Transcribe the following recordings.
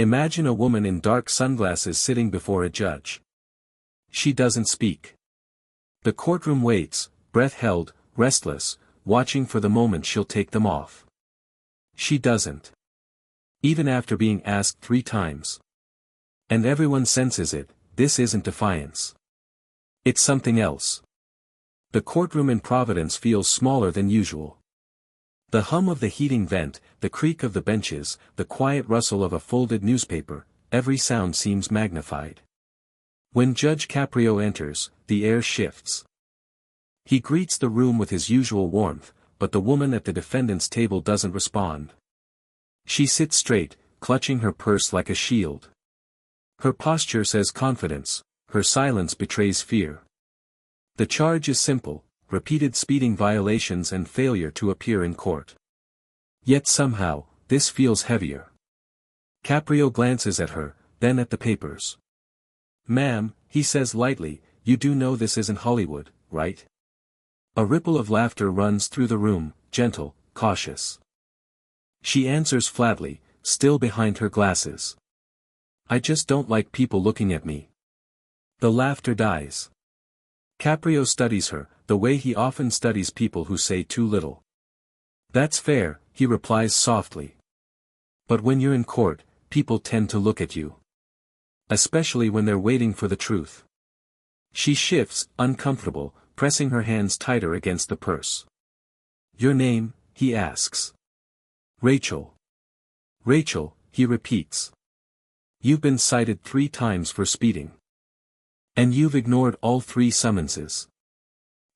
Imagine a woman in dark sunglasses sitting before a judge. She doesn't speak. The courtroom waits, breath held, restless, watching for the moment she'll take them off. She doesn't. Even after being asked 3 times. And everyone senses it, this isn't defiance. It's something else. The courtroom in Providence feels smaller than usual. The hum of the heating vent, the creak of the benches, the quiet rustle of a folded newspaper, every sound seems magnified. When Judge Caprio enters, the air shifts. He greets the room with his usual warmth, but the woman at the defendant's table doesn't respond. She sits straight, clutching her purse like a shield. Her posture says confidence, her silence betrays fear. The charge is simple: repeated speeding violations and failure to appear in court. Yet somehow, this feels heavier. Caprio glances at her, then at the papers. "Ma'am," he says lightly, "you do know this isn't Hollywood, right?" A ripple of laughter runs through the room, gentle, cautious. She answers flatly, still behind her glasses. "I just don't like people looking at me." The laughter dies. Caprio studies her, the way he often studies people who say too little. "That's fair," he replies softly. "But when you're in court, people tend to look at you. Especially when they're waiting for the truth." She shifts, uncomfortable, pressing her hands tighter against the purse. "Your name?" he asks. "Rachel." "Rachel," he repeats. "You've been cited 3 times for speeding. And you've ignored all 3 summonses.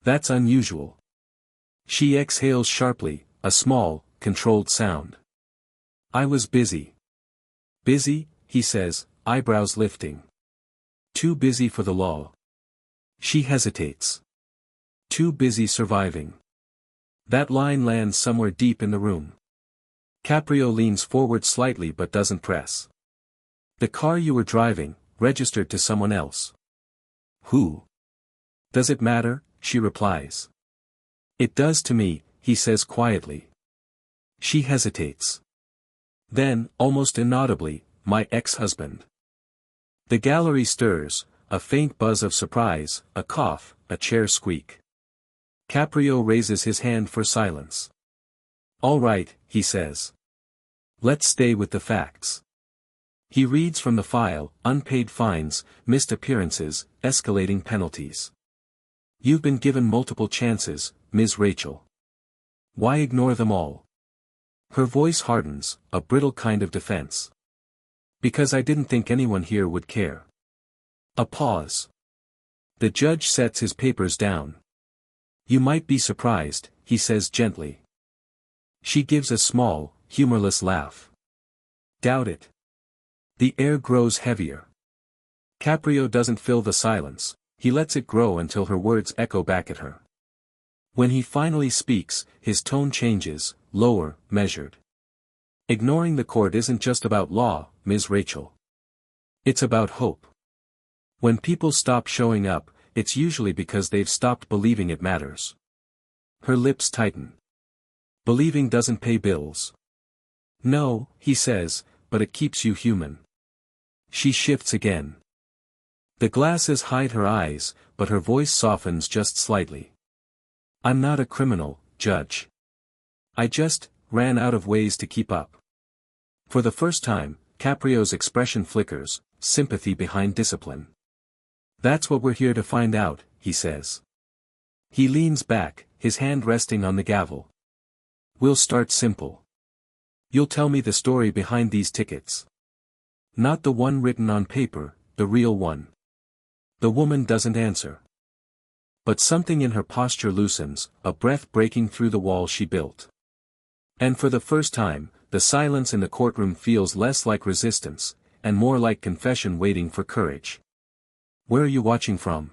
That's unusual." She exhales sharply, a small, controlled sound. "I was busy." "Busy?" he says, eyebrows lifting. "Too busy for the law." She hesitates. "Too busy surviving." That line lands somewhere deep in the room. Caprio leans forward slightly but doesn't press. "The car you were driving, registered to someone else." "Who?" "Does it matter?" she replies. "It does to me," he says quietly. She hesitates. Then, almost inaudibly, "My ex-husband." The gallery stirs, a faint buzz of surprise, a cough, a chair squeak. Caprio raises his hand for silence. "All right," he says. "Let's stay with the facts." He reads from the file: unpaid fines, missed appearances, escalating penalties. "You've been given multiple chances, Ms. Rachel. Why ignore them all?" Her voice hardens, a brittle kind of defense. "Because I didn't think anyone here would care." A pause. The judge sets his papers down. "You might be surprised," he says gently. She gives a small, humorless laugh. "Doubt it." The air grows heavier. Caprio doesn't fill the silence, he lets it grow until her words echo back at her. When he finally speaks, his tone changes, lower, measured. "Ignoring the court isn't just about law, Ms. Rachel. It's about hope. When people stop showing up, it's usually because they've stopped believing it matters." Her lips tighten. "Believing doesn't pay bills." "No," he says, "but it keeps you human." She shifts again. The glasses hide her eyes, but her voice softens just slightly. "I'm not a criminal, Judge. I just ran out of ways to keep up." For the first time, Caprio's expression flickers, sympathy behind discipline. "That's what we're here to find out," he says. He leans back, his hand resting on the gavel. "We'll start simple. You'll tell me the story behind these tickets. Not the one written on paper, the real one." The woman doesn't answer. But something in her posture loosens, a breath breaking through the wall she built. And for the first time, the silence in the courtroom feels less like resistance, and more like confession waiting for courage. "Where are you watching from?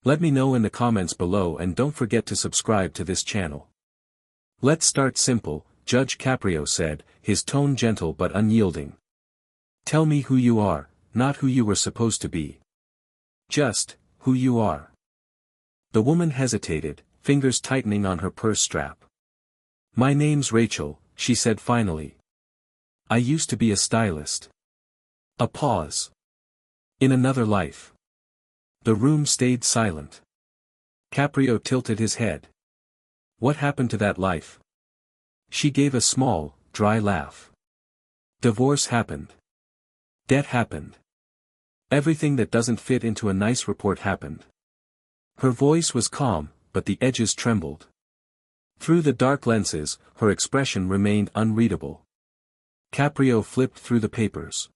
Let me know in the comments below, and don't forget to subscribe to this channel." "Let's start simple," Judge Caprio said, his tone gentle but unyielding. "Tell me who you are, not who you were supposed to be. Just, who you are." The woman hesitated, fingers tightening on her purse strap. "My name's Rachel," she said finally. "I used to be a stylist. A pause. In another life. The room stayed silent. Caprio tilted his head. What happened to that life? She gave a small, dry laugh. Divorce happened. Debt happened. Everything that doesn't fit into a nice report happened. Her voice was calm, but the edges trembled. Through the dark lenses, her expression remained unreadable. Caprio flipped through the papers.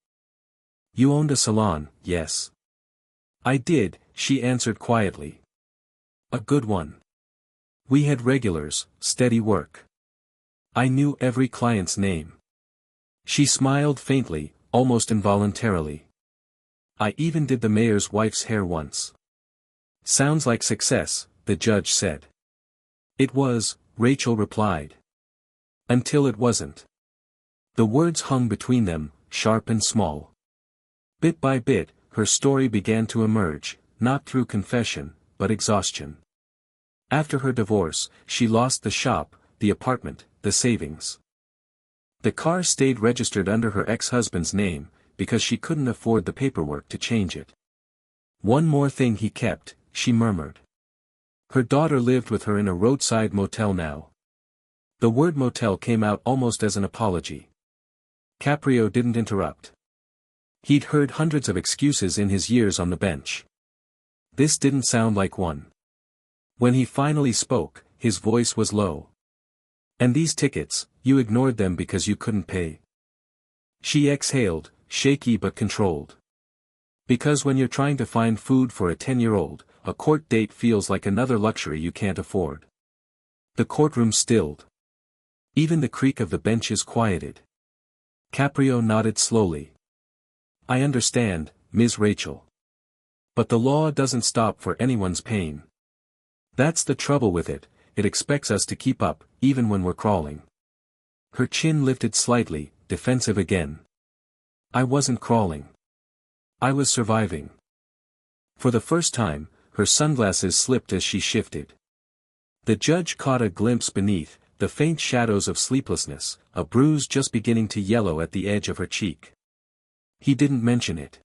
You owned a salon, yes? I did, she answered quietly. A good one. We had regulars, steady work. I knew every client's name. She smiled faintly, almost involuntarily. I even did the mayor's wife's hair once. Sounds like success, the judge said. It was, Rachel replied. Until it wasn't. The words hung between them, sharp and small. Bit by bit, her story began to emerge, not through confession, but exhaustion. After her divorce, she lost the shop, the apartment, the savings. The car stayed registered under her ex-husband's name, because she couldn't afford the paperwork to change it. One more thing he kept, she murmured. Her daughter lived with her in a roadside motel now. The word motel came out almost as an apology. Caprio didn't interrupt. He'd heard hundreds of excuses in his years on the bench. This didn't sound like one. When he finally spoke, his voice was low. And these tickets, you ignored them because you couldn't pay. She exhaled, shaky but controlled. Because when you're trying to find food for a 10-year-old, a court date feels like another luxury you can't afford. The courtroom stilled. Even the creak of the benches quieted. Caprio nodded slowly. I understand, Ms. Rachel. But the law doesn't stop for anyone's pain. That's the trouble with it, it expects us to keep up, even when we're crawling. Her chin lifted slightly, defensive again. I wasn't crawling. I was surviving. For the first time, her sunglasses slipped as she shifted. The judge caught a glimpse beneath, the faint shadows of sleeplessness, a bruise just beginning to yellow at the edge of her cheek. He didn't mention it.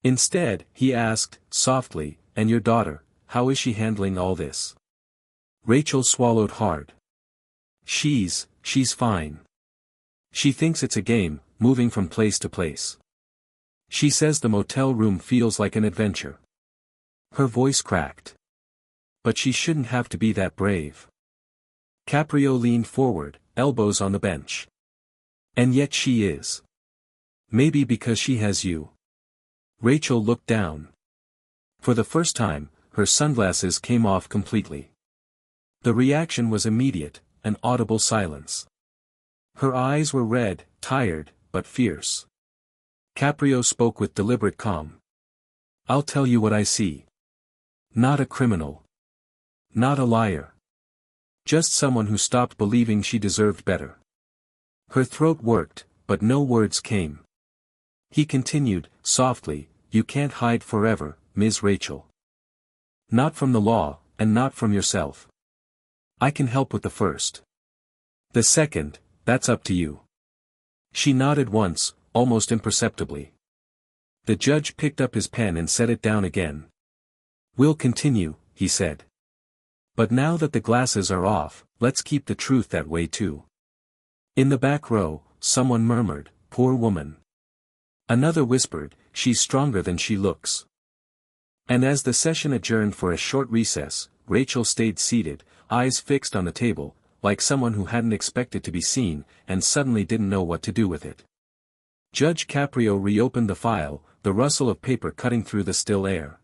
Instead, he asked, softly, and your daughter, how is she handling all this? Rachel swallowed hard. She's fine. She thinks it's a game, moving from place to place. She says the motel room feels like an adventure. Her voice cracked. But she shouldn't have to be that brave. Caprio leaned forward, elbows on the bench. And yet she is. Maybe because she has you. Rachel looked down. For the first time, her sunglasses came off completely. The reaction was immediate, an audible silence. Her eyes were red, tired, but fierce. Caprio spoke with deliberate calm. I'll tell you what I see. Not a criminal. Not a liar. Just someone who stopped believing she deserved better. Her throat worked, but no words came. He continued, softly, you can't hide forever, Ms. Rachel. Not from the law, and not from yourself. I can help with the first. The second, that's up to you. She nodded once, almost imperceptibly. The judge picked up his pen and set it down again. We'll continue, he said. But now that the glasses are off, let's keep the truth that way too. In the back row, someone murmured, poor woman. Another whispered, she's stronger than she looks. And as the session adjourned for a short recess, Rachel stayed seated, eyes fixed on the table, like someone who hadn't expected to be seen, and suddenly didn't know what to do with it. Judge Caprio reopened the file, the rustle of paper cutting through the still air.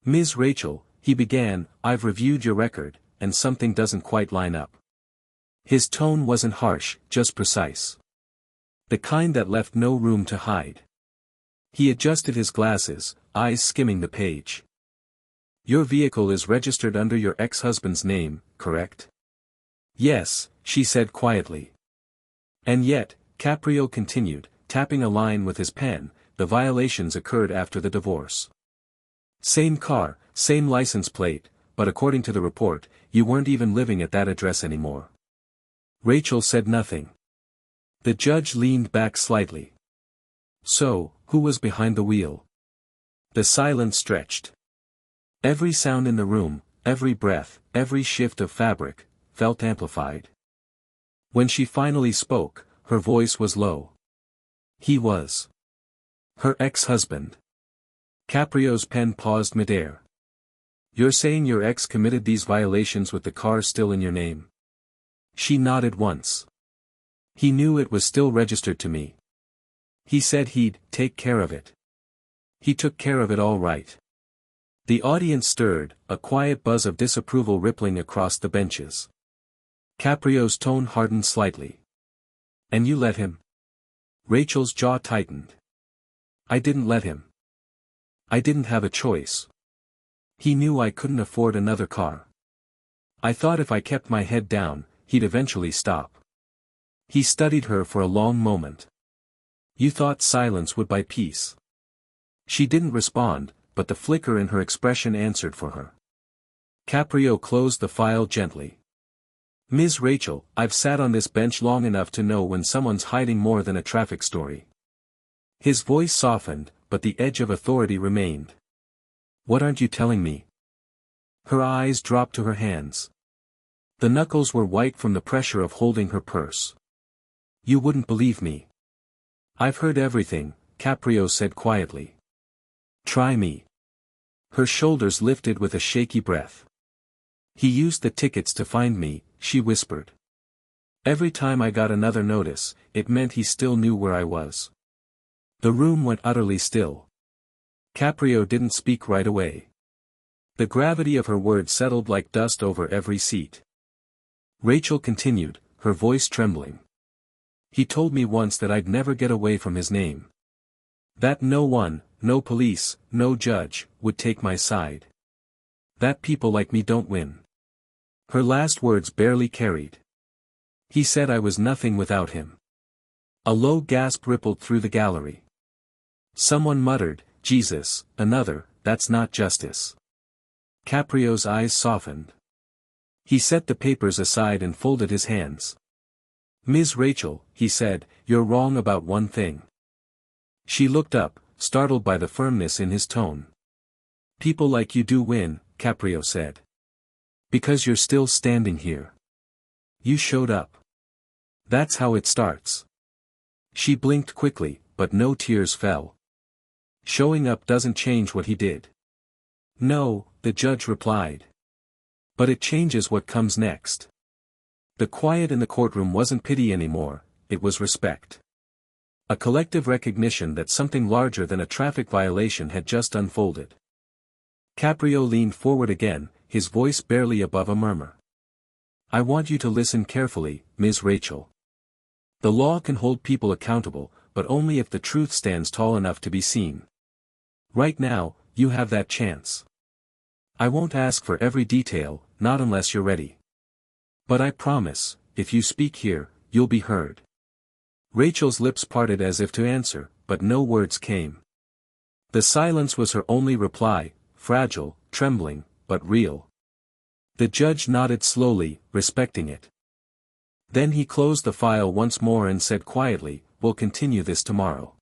Ms. Rachel, he began, I've reviewed your record, and something doesn't quite line up. His tone wasn't harsh, just precise. The kind that left no room to hide. He adjusted his glasses, eyes skimming the page. Your vehicle is registered under your ex-husband's name, correct? Yes, she said quietly. And yet, Caprio continued, tapping a line with his pen, the violations occurred after the divorce. Same car, same license plate, but according to the report, you weren't even living at that address anymore. Rachel said nothing. The judge leaned back slightly. So, Who was behind the wheel? The silence stretched. Every sound in the room, every breath, every shift of fabric, felt amplified. When she finally spoke, her voice was low. He was her ex-husband. Caprio's pen paused midair. You're saying your ex committed these violations with the car still in your name? She nodded once. He knew it was still registered to me. He said he'd take care of it. He took care of it all right. The audience stirred, a quiet buzz of disapproval rippling across the benches. Caprio's tone hardened slightly. And you let him? Rachel's jaw tightened. I didn't let him. I didn't have a choice. He knew I couldn't afford another car. I thought if I kept my head down, he'd eventually stop. He studied her for a long moment. You thought silence would buy peace. She didn't respond, but the flicker in her expression answered for her. Caprio closed the file gently. Ms. Rachel, I've sat on this bench long enough to know when someone's hiding more than a traffic story. His voice softened, but the edge of authority remained. What aren't you telling me? Her eyes dropped to her hands. The knuckles were white from the pressure of holding her purse. You wouldn't believe me. I've heard everything, Caprio said quietly. Try me. Her shoulders lifted with a shaky breath. He used the tickets to find me, she whispered. Every time I got another notice, it meant he still knew where I was. The room went utterly still. Caprio didn't speak right away. The gravity of her words settled like dust over every seat. Rachel continued, her voice trembling. He told me once that I'd never get away from his name. That no one, no police, no judge, would take my side. That people like me don't win. Her last words barely carried. He said I was nothing without him. A low gasp rippled through the gallery. Someone muttered, Jesus, another, that's not justice. Caprio's eyes softened. He set the papers aside and folded his hands. Ms. Rachel, he said, you're wrong about one thing. She looked up, startled by the firmness in his tone. People like you do win, Caprio said. Because you're still standing here. You showed up. That's how it starts. She blinked quickly, but no tears fell. Showing up doesn't change what he did. No, the judge replied. But it changes what comes next. The quiet in the courtroom wasn't pity anymore, it was respect. A collective recognition that something larger than a traffic violation had just unfolded. Caprio leaned forward again, his voice barely above a murmur. I want you to listen carefully, Ms. Rachel. The law can hold people accountable, but only if the truth stands tall enough to be seen. Right now, you have that chance. I won't ask for every detail, not unless you're ready. But I promise, if you speak here, you'll be heard. Rachel's lips parted as if to answer, but no words came. The silence was her only reply, fragile, trembling, but real. The judge nodded slowly, respecting it. Then he closed the file once more and said quietly, we'll continue this tomorrow.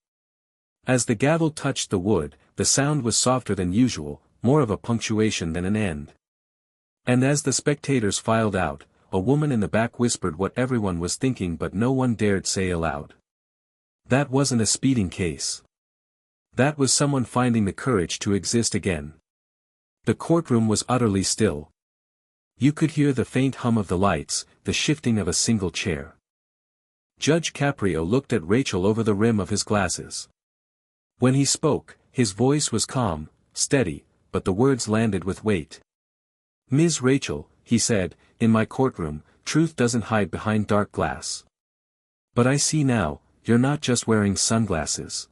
As the gavel touched the wood, the sound was softer than usual, more of a punctuation than an end. And as the spectators filed out, a woman in the back whispered what everyone was thinking but no one dared say aloud. That wasn't a speeding case. That was someone finding the courage to exist again. The courtroom was utterly still. You could hear the faint hum of the lights, the shifting of a single chair. Judge Caprio looked at Rachel over the rim of his glasses. When he spoke, his voice was calm, steady, but the words landed with weight. Ms. Rachel, he said, in my courtroom, truth doesn't hide behind dark glass. But I see now, you're not just wearing sunglasses.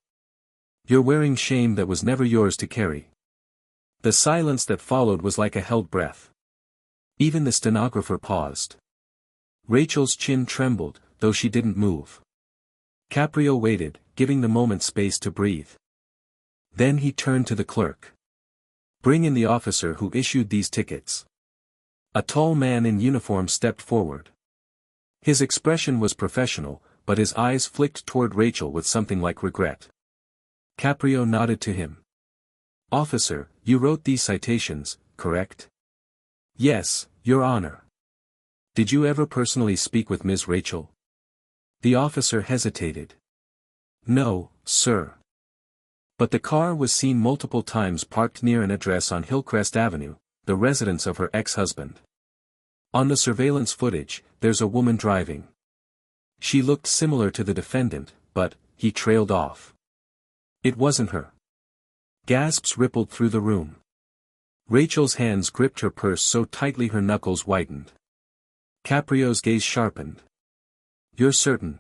You're wearing shame that was never yours to carry. The silence that followed was like a held breath. Even the stenographer paused. Rachel's chin trembled, though she didn't move. Caprio waited, giving the moment space to breathe. Then he turned to the clerk. Bring in the officer who issued these tickets. A tall man in uniform stepped forward. His expression was professional, but his eyes flicked toward Rachel with something like regret. Caprio nodded to him. Officer, you wrote these citations, correct? Yes, Your Honor. Did you ever personally speak with Ms. Rachel? The officer hesitated. No, sir. But the car was seen multiple times parked near an address on Hillcrest Avenue, the residence of her ex-husband. On the surveillance footage, there's a woman driving. She looked similar to the defendant, but, he trailed off. It wasn't her. Gasps rippled through the room. Rachel's hands gripped her purse so tightly her knuckles whitened. Caprio's gaze sharpened. You're certain?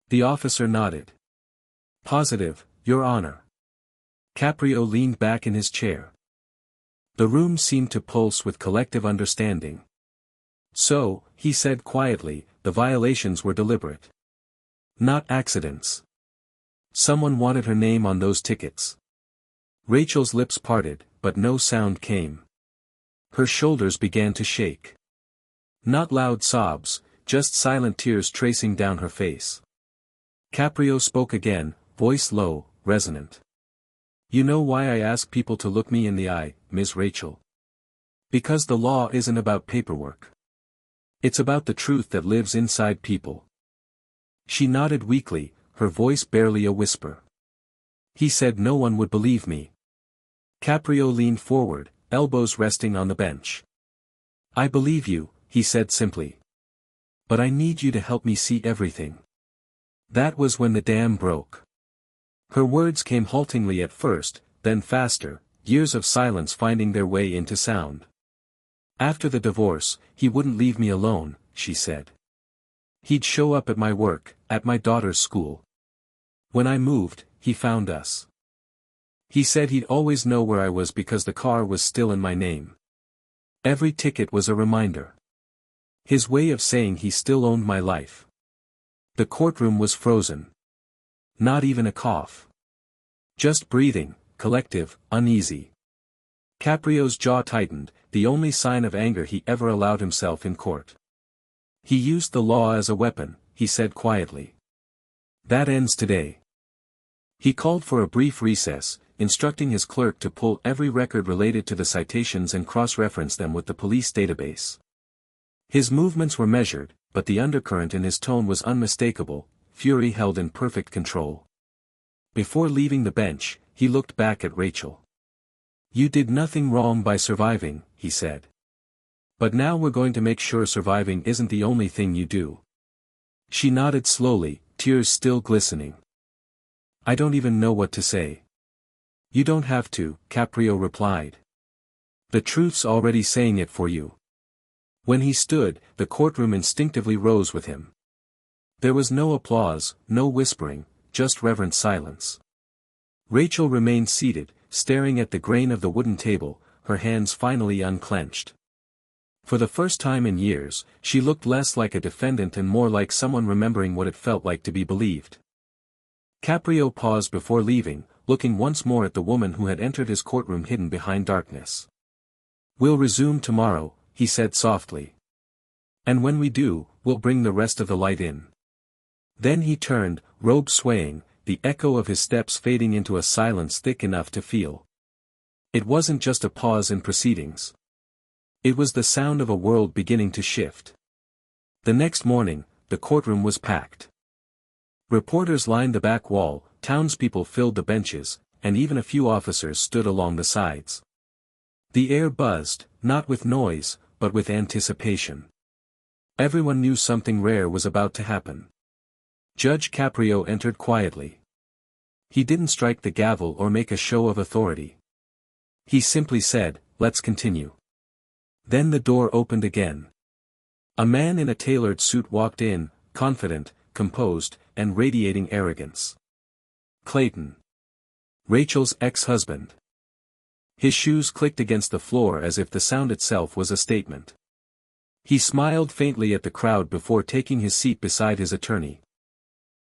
The officer nodded. Positive, Your Honor. Caprio leaned back in his chair. The room seemed to pulse with collective understanding. So, he said quietly, the violations were deliberate. Not accidents. Someone wanted her name on those tickets. Rachel's lips parted, but no sound came. Her shoulders began to shake. Not loud sobs, just silent tears tracing down her face. Caprio spoke again, voice low, resonant. You know why I ask people to look me in the eye, Ms. Rachel? Because the law isn't about paperwork. It's about the truth that lives inside people. She nodded weakly, her voice barely a whisper. He said no one would believe me. Caprio leaned forward, elbows resting on the bench. I believe you, he said simply. But I need you to help me see everything. That was when the dam broke. Her words came haltingly at first, then faster, years of silence finding their way into sound. After the divorce, he wouldn't leave me alone, she said. He'd show up at my work, at my daughter's school. When I moved, he found us. He said he'd always know where I was because the car was still in my name. Every ticket was a reminder. His way of saying he still owned my life. The courtroom was frozen. Not even a cough. Just breathing, collective, uneasy. Caprio's jaw tightened, the only sign of anger he ever allowed himself in court. He used the law as a weapon, he said quietly. That ends today. He called for a brief recess, instructing his clerk to pull every record related to the citations and cross-reference them with the police database. His movements were measured, but the undercurrent in his tone was unmistakable, fury held in perfect control. Before leaving the bench, he looked back at Rachel. You did nothing wrong by surviving, he said. But now we're going to make sure surviving isn't the only thing you do. She nodded slowly, tears still glistening. I don't even know what to say. You don't have to, Caprio replied. The truth's already saying it for you. When he stood, the courtroom instinctively rose with him. There was no applause, no whispering, just reverent silence. Rachel remained seated, staring at the grain of the wooden table, her hands finally unclenched. For the first time in years, she looked less like a defendant and more like someone remembering what it felt like to be believed. Caprio paused before leaving, looking once more at the woman who had entered his courtroom hidden behind darkness. We'll resume tomorrow, he said softly. And when we do, we'll bring the rest of the light in. Then he turned, robe swaying, the echo of his steps fading into a silence thick enough to feel. It wasn't just a pause in proceedings. It was the sound of a world beginning to shift. The next morning, the courtroom was packed. Reporters lined the back wall, townspeople filled the benches, and even a few officers stood along the sides. The air buzzed, not with noise, but with anticipation. Everyone knew something rare was about to happen. Judge Caprio entered quietly. He didn't strike the gavel or make a show of authority. He simply said, "Let's continue." Then the door opened again. A man in a tailored suit walked in, confident, composed, and radiating arrogance. Clayton. Rachel's ex-husband. His shoes clicked against the floor as if the sound itself was a statement. He smiled faintly at the crowd before taking his seat beside his attorney.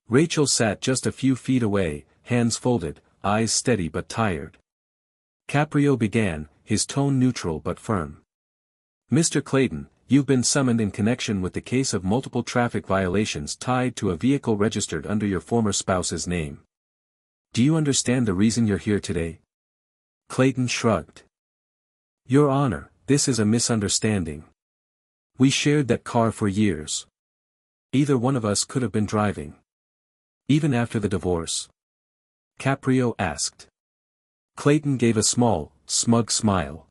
Rachel sat just a few feet away, hands folded, eyes steady but tired. Caprio began, his tone neutral but firm. Mr. Clayton, you've been summoned in connection with the case of multiple traffic violations tied to a vehicle registered under your former spouse's name. Do you understand the reason you're here today? Clayton shrugged. Your Honor, this is a misunderstanding. We shared that car for years. Either one of us could have been driving. Even after the divorce? Caprio asked. Clayton gave a small, smug smile.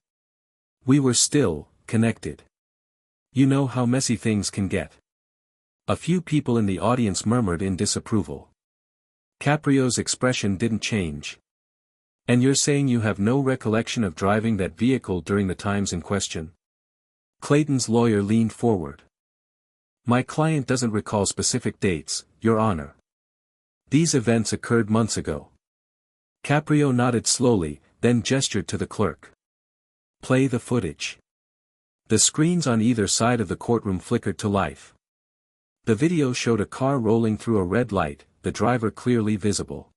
We were still connected. You know how messy things can get. A few people in the audience murmured in disapproval. Caprio's expression didn't change. And you're saying you have no recollection of driving that vehicle during the times in question? Clayton's lawyer leaned forward. My client doesn't recall specific dates, Your Honor. These events occurred months ago. Caprio nodded slowly, then gestured to the clerk. Play the footage. The screens on either side of the courtroom flickered to life. The video showed a car rolling through a red light, the driver clearly visible.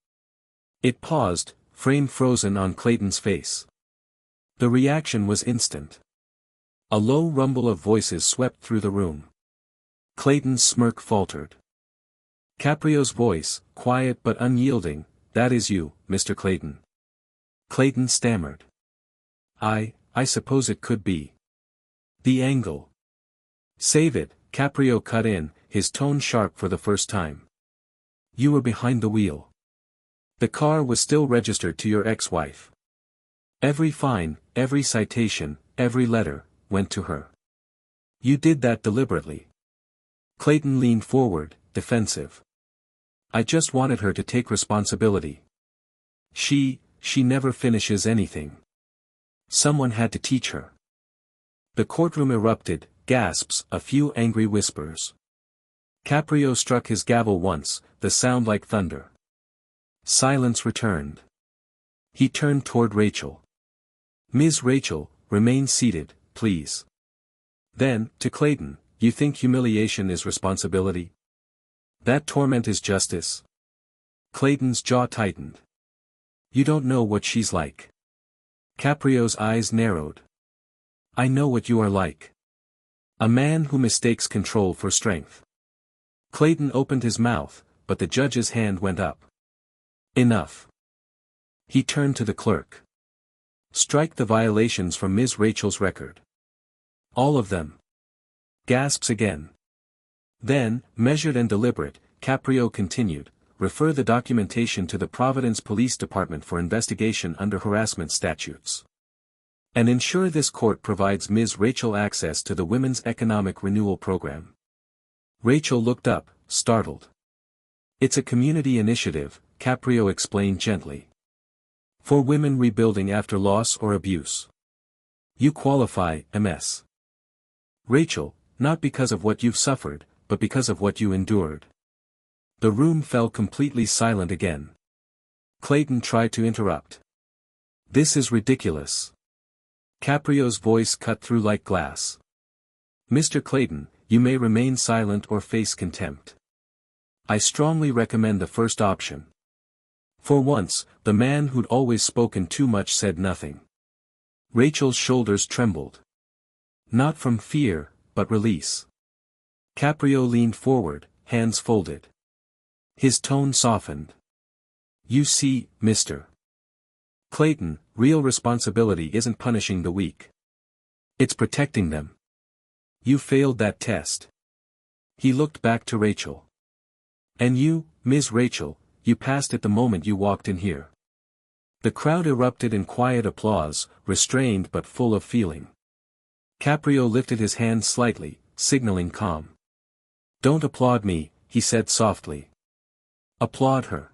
It paused, frame frozen on Clayton's face. The reaction was instant. A low rumble of voices swept through the room. Clayton's smirk faltered. Caprio's voice, quiet but unyielding, that is you, Mr. Clayton. Clayton stammered. I suppose it could be. The angle. Save it, Caprio cut in, his tone sharp for the first time. You were behind the wheel. The car was still registered to your ex-wife. Every fine, every citation, every letter, went to her. You did that deliberately. Clayton leaned forward, defensive. I just wanted her to take responsibility. She never finishes anything. Someone had to teach her. The courtroom erupted, gasps, a few angry whispers. Caprio struck his gavel once, the sound like thunder. Silence returned. He turned toward Rachel. Ms. Rachel, remain seated, please. Then, to Clayton, you think humiliation is responsibility? That torment is justice? Clayton's jaw tightened. You don't know what she's like. Caprio's eyes narrowed. I know what you are like. A man who mistakes control for strength. Clayton opened his mouth, but the judge's hand went up. Enough. He turned to the clerk. Strike the violations from Ms. Rachel's record. All of them. Gasps again. Then, measured and deliberate, Caprio continued, refer the documentation to the Providence Police Department for investigation under harassment statutes. And ensure this court provides Ms. Rachel access to the Women's Economic Renewal Program. Rachel looked up, startled. It's a community initiative, Caprio explained gently. For women rebuilding after loss or abuse. You qualify, MS. Rachel, not because of what you've suffered, but because of what you endured. The room fell completely silent again. Clayton tried to interrupt. This is ridiculous. Caprio's voice cut through like glass. Mr. Clayton, you may remain silent or face contempt. I strongly recommend the first option. For once, the man who'd always spoken too much said nothing. Rachel's shoulders trembled. Not from fear, but release. Caprio leaned forward, hands folded. His tone softened. You see, Mr. Clayton, real responsibility isn't punishing the weak. It's protecting them. You failed that test. He looked back to Rachel. And you, Ms. Rachel, you passed it the moment you walked in here. The crowd erupted in quiet applause, restrained but full of feeling. Caprio lifted his hand slightly, signaling calm. Don't applaud me, he said softly. Applaud her.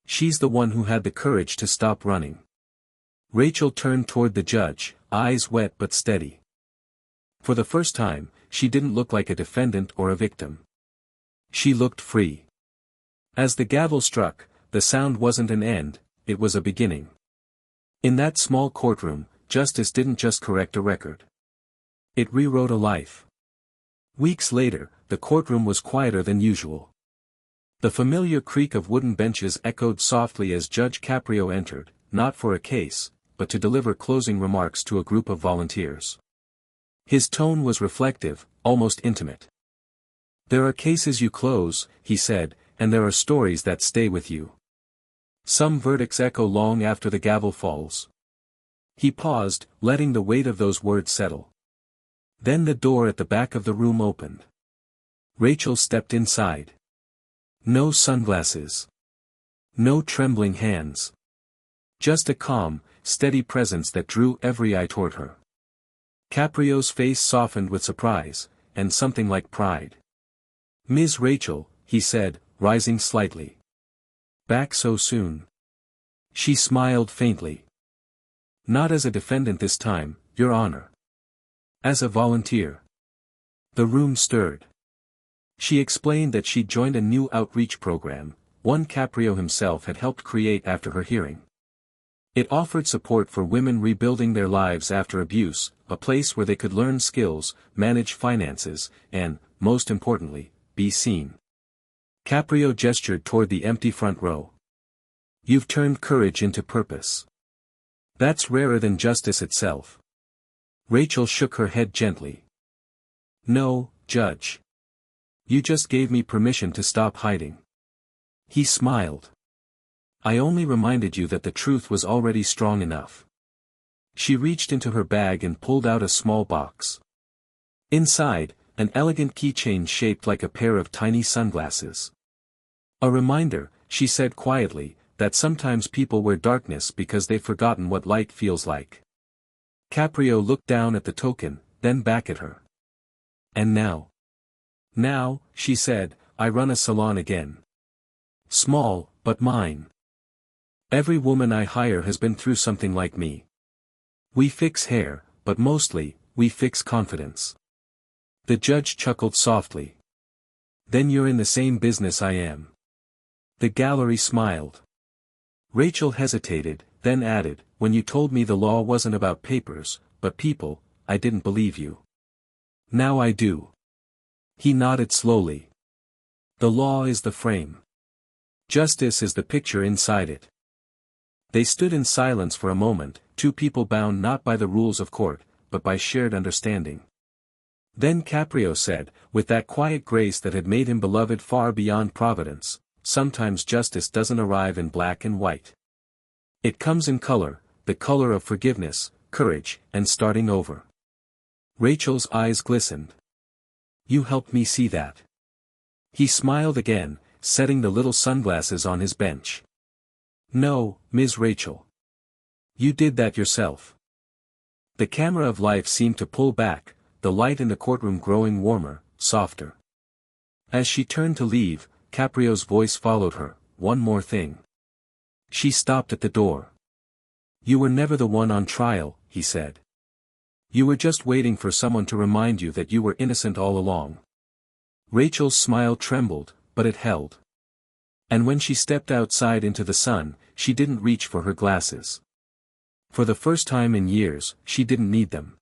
She's the one who had the courage to stop running. Rachel turned toward the judge, eyes wet but steady. For the first time, she didn't look like a defendant or a victim. She looked free. As the gavel struck, the sound wasn't an end, it was a beginning. In that small courtroom, justice didn't just correct a record. It rewrote a life. Weeks later, the courtroom was quieter than usual. The familiar creak of wooden benches echoed softly as Judge Caprio entered, not for a case, but to deliver closing remarks to a group of volunteers. His tone was reflective, almost intimate. There are cases you close, he said, and there are stories that stay with you. Some verdicts echo long after the gavel falls. He paused, letting the weight of those words settle. Then the door at the back of the room opened. Rachel stepped inside. No sunglasses. No trembling hands. Just a calm, steady presence that drew every eye toward her. Caprio's face softened with surprise, and something like pride. "Ms. Rachel," he said, rising slightly. "Back so soon?" She smiled faintly. "Not as a defendant this time, Your Honor. As a volunteer." The room stirred. She explained that she'd joined a new outreach program, one Caprio himself had helped create after her hearing. It offered support for women rebuilding their lives after abuse, a place where they could learn skills, manage finances, and, most importantly, be seen. Caprio gestured toward the empty front row. "You've turned courage into purpose. That's rarer than justice itself." Rachel shook her head gently. "No, Judge. You just gave me permission to stop hiding." He smiled. "I only reminded you that the truth was already strong enough." She reached into her bag and pulled out a small box. Inside, an elegant keychain shaped like a pair of tiny sunglasses. "A reminder," she said quietly, "that sometimes people wear darkness because they've forgotten what light feels like." Caprio looked down at the token, then back at her. "And now?" "Now," she said, "I run a salon again. Small, but mine. Every woman I hire has been through something like me. We fix hair, but mostly, we fix confidence." The judge chuckled softly. "Then you're in the same business I am." The gallery smiled. Rachel hesitated, then added, "When you told me the law wasn't about papers, but people, I didn't believe you. Now I do." He nodded slowly. "The law is the frame. Justice is the picture inside it." They stood in silence for a moment, two people bound not by the rules of court, but by shared understanding. Then Caprio said, with that quiet grace that had made him beloved far beyond providence, "Sometimes justice doesn't arrive in black and white. It comes in color, the color of forgiveness, courage, and starting over." Rachel's eyes glistened. "You helped me see that." He smiled again, setting the little sunglasses on his bench. "No, Ms. Rachel. You did that yourself." The camera of life seemed to pull back, the light in the courtroom growing warmer, softer. As she turned to leave, Caprio's voice followed her, "One more thing." She stopped at the door. "You were never the one on trial," he said. "You were just waiting for someone to remind you that you were innocent all along." Rachel's smile trembled, but it held. And when she stepped outside into the sun, she didn't reach for her glasses. For the first time in years, she didn't need them.